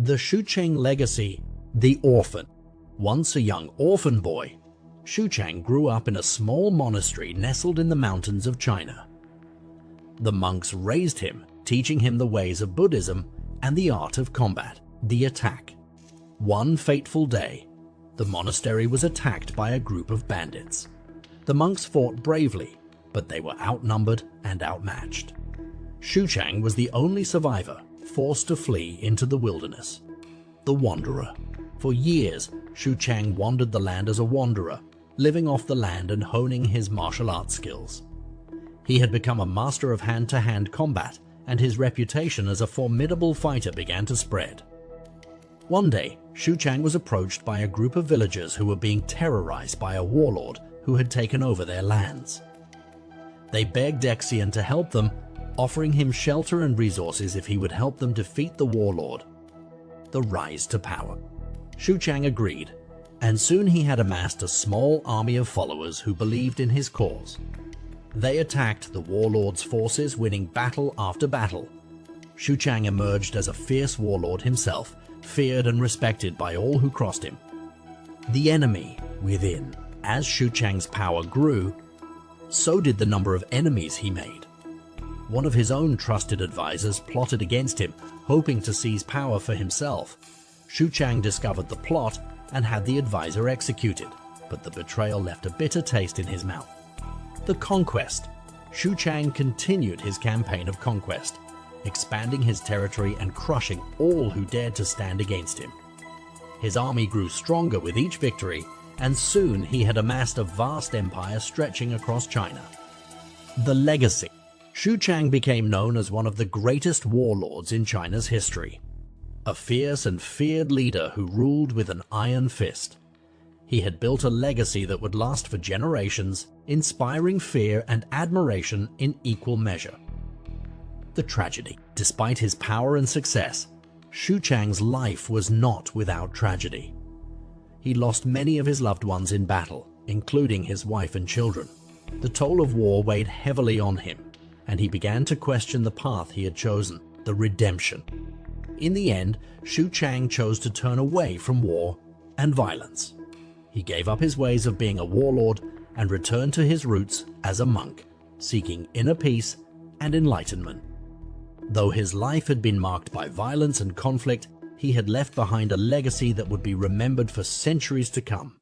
The XU Cheng legacy, the orphan. Once a young orphan boy, XU Cheng grew up in a small monastery nestled in the mountains of China. The monks raised him, teaching him the ways of Buddhism and the art of combat, the attack. One fateful day, the monastery was attacked by a group of bandits. The monks fought bravely, but they were outnumbered and outmatched. XU Cheng was the only survivor, forced to flee into the wilderness. The Wanderer. For years, XU Cheng wandered the land as a wanderer, living off the land and honing his martial arts skills. He had become a master of hand-to-hand combat, and his reputation as a formidable fighter began to spread. One day, XU Cheng was approached by a group of villagers who were being terrorized by a warlord who had taken over their lands. They begged XU to help them, offering him shelter and resources if he would help them defeat the warlord. The rise to power. XU Cheng agreed, and soon he had amassed a small army of followers who believed in his cause. They attacked the warlord's forces, winning battle after battle. XU Cheng emerged as a fierce warlord himself, feared and respected by all who crossed him. The enemy within. As XU Cheng's power grew, so did the number of enemies he made. One of his own trusted advisors plotted against him, hoping to seize power for himself. XU Cheng discovered the plot and had the advisor executed, but the betrayal left a bitter taste in his mouth. The conquest. XU Cheng continued his campaign of conquest, expanding his territory and crushing all who dared to stand against him. His army grew stronger with each victory, and soon he had amassed a vast empire stretching across China. The legacy. XU Cheng became known as one of the greatest warlords in China's history. A fierce and feared leader who ruled with an iron fist. He had built a legacy that would last for generations, inspiring fear and admiration in equal measure. The tragedy. Despite his power and success, XU Cheng's life was not without tragedy. He lost many of his loved ones in battle, including his wife and children. The toll of war weighed heavily on him, and he began to question the path he had chosen, the redemption. In the end, XU Cheng chose to turn away from war and violence. He gave up his ways of being a warlord and returned to his roots as a monk, seeking inner peace and enlightenment. Though his life had been marked by violence and conflict, he had left behind a legacy that would be remembered for centuries to come.